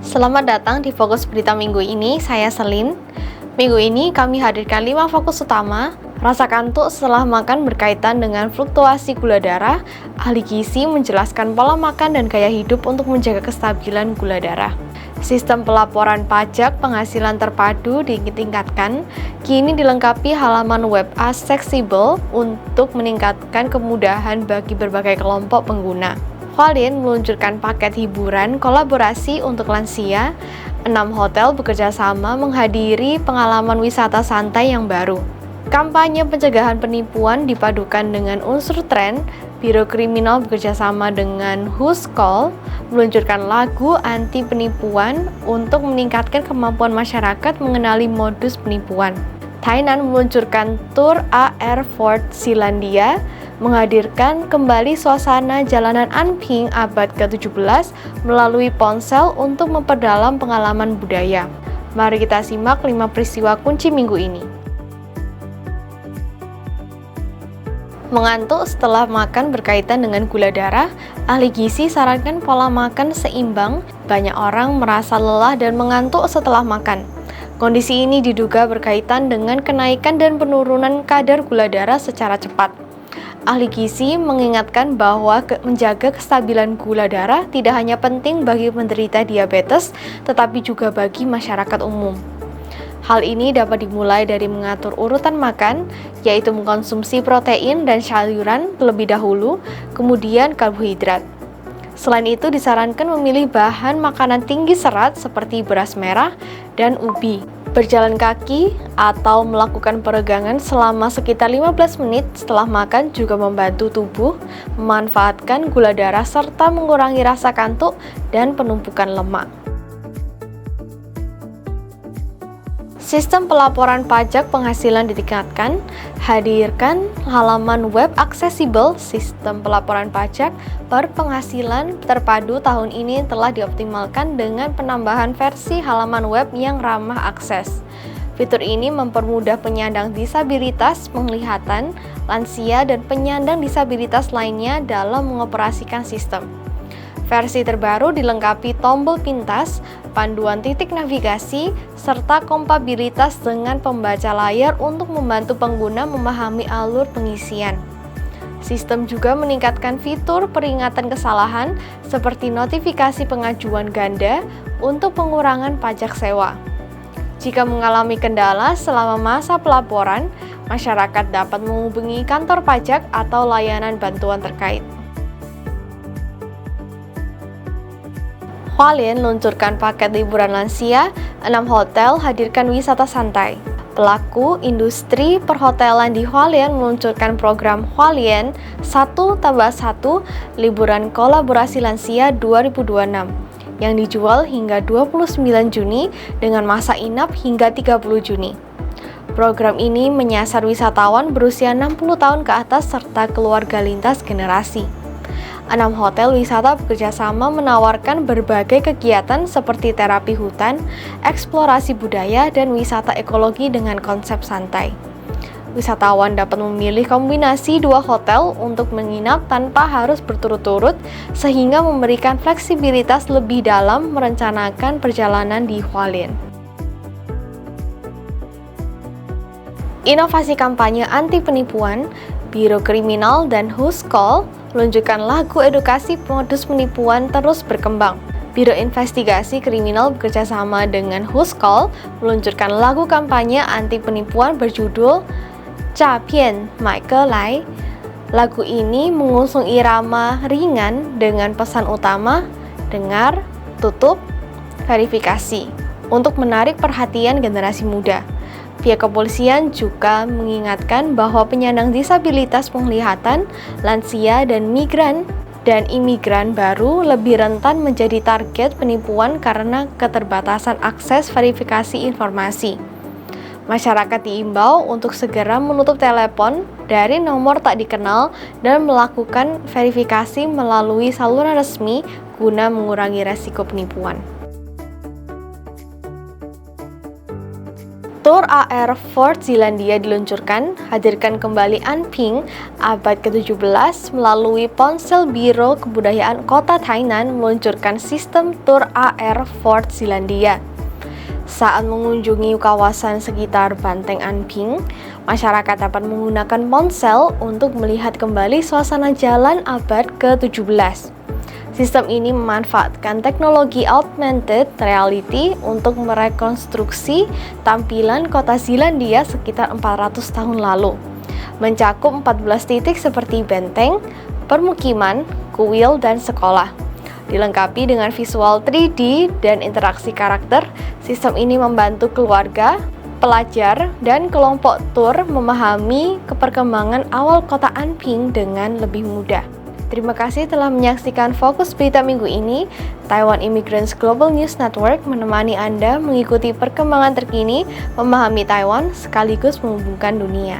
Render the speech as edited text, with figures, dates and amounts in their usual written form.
Selamat datang di Fokus Berita Minggu ini, saya Selin. Minggu ini kami hadirkan 5 fokus utama. Rasa kantuk setelah makan berkaitan dengan fluktuasi gula darah. Ahli gizi menjelaskan pola makan dan gaya hidup untuk menjaga kestabilan gula darah. Sistem pelaporan pajak penghasilan terpadu ditingkatkan, kini dilengkapi halaman web aksesibel untuk meningkatkan kemudahan bagi berbagai kelompok pengguna. Hualien meluncurkan paket hiburan kolaborasi untuk lansia. 6 hotel bekerja sama menghadiri pengalaman wisata santai yang baru. Kampanye pencegahan penipuan dipadukan dengan unsur tren. Biro Kriminal bekerja sama dengan Who's Call meluncurkan lagu anti penipuan untuk meningkatkan kemampuan masyarakat mengenali modus penipuan. Thailand meluncurkan tur AR Fort Sealandia, menghadirkan kembali suasana jalanan Anping abad ke-17 melalui ponsel untuk memperdalam pengalaman budaya. Mari kita simak 5 peristiwa kunci minggu ini. Mengantuk setelah makan berkaitan dengan gula darah, ahli gizi sarankan pola makan seimbang. Banyak orang merasa lelah dan mengantuk setelah makan. Kondisi ini diduga berkaitan dengan kenaikan dan penurunan kadar gula darah secara cepat. Ahli gizi mengingatkan bahwa menjaga kestabilan gula darah tidak hanya penting bagi penderita diabetes, tetapi juga bagi masyarakat umum. Hal ini dapat dimulai dari mengatur urutan makan, yaitu mengkonsumsi protein dan sayuran terlebih dahulu, kemudian karbohidrat. Selain itu, disarankan memilih bahan makanan tinggi serat seperti beras merah dan ubi. Berjalan kaki atau melakukan peregangan selama sekitar 15 menit setelah makan juga membantu tubuh memanfaatkan gula darah serta mengurangi rasa kantuk dan penumpukan lemak. Sistem pelaporan pajak penghasilan ditingkatkan, hadirkan halaman web aksesibel. Sistem pelaporan pajak berpenghasilan terpadu tahun ini telah dioptimalkan dengan penambahan versi halaman web yang ramah akses. Fitur ini mempermudah penyandang disabilitas penglihatan, lansia, dan penyandang disabilitas lainnya dalam mengoperasikan sistem. Versi terbaru dilengkapi tombol pintas, panduan titik navigasi, serta kompatibilitas dengan pembaca layar untuk membantu pengguna memahami alur pengisian. Sistem juga meningkatkan fitur peringatan kesalahan seperti notifikasi pengajuan ganda untuk pengurangan pajak sewa. Jika mengalami kendala selama masa pelaporan, masyarakat dapat menghubungi kantor pajak atau layanan bantuan terkait. Hualien luncurkan paket liburan lansia, 6 hotel hadirkan wisata santai. Pelaku industri perhotelan di Hualien meluncurkan program Hualien 1+1 liburan kolaborasi lansia 2026 yang dijual hingga 29 Juni dengan masa inap hingga 30 Juni. Program ini menyasar wisatawan berusia 60 tahun ke atas serta keluarga lintas generasi. 6 hotel wisata bekerjasama menawarkan berbagai kegiatan seperti terapi hutan, eksplorasi budaya, dan wisata ekologi dengan konsep santai. Wisatawan dapat memilih kombinasi 2 hotel untuk menginap tanpa harus berturut-turut, sehingga memberikan fleksibilitas lebih dalam merencanakan perjalanan di Hualien. Inovasi kampanye anti penipuan, Biro Kriminal dan Who's Call meluncurkan lagu edukasi modus penipuan terus berkembang. Biro Investigasi Kriminal bekerjasama dengan Who's Call meluncurkan lagu kampanye anti penipuan berjudul Cha Pian Mai Ge Lai. Lagu ini mengusung irama ringan dengan pesan utama dengar, tutup, verifikasi untuk menarik perhatian generasi muda. Pihak kepolisian juga mengingatkan bahwa penyandang disabilitas penglihatan, lansia, dan migran dan imigran baru lebih rentan menjadi target penipuan karena keterbatasan akses verifikasi informasi. Masyarakat diimbau untuk segera menutup telepon dari nomor tak dikenal dan melakukan verifikasi melalui saluran resmi guna mengurangi resiko penipuan. Tour AR Fort Zeelandia diluncurkan, hadirkan kembali Anping abad ke-17 melalui Ponsel Biro Kebudayaan Kota Tainan meluncurkan sistem Tour AR Fort Zeelandia. Saat mengunjungi kawasan sekitar Banteng Anping, masyarakat dapat menggunakan ponsel untuk melihat kembali suasana jalan abad ke-17. Sistem ini memanfaatkan teknologi augmented reality untuk merekonstruksi tampilan kota Zeelandia sekitar 400 tahun lalu. Mencakup 14 titik seperti benteng, permukiman, kuil, dan sekolah. Dilengkapi dengan visual 3D dan interaksi karakter, sistem ini membantu keluarga, pelajar, dan kelompok tur memahami perkembangan awal kota Anping dengan lebih mudah. Terima kasih telah menyaksikan Fokus Berita Minggu ini. Taiwan Immigrants Global News Network menemani Anda mengikuti perkembangan terkini, memahami Taiwan sekaligus menghubungkan dunia.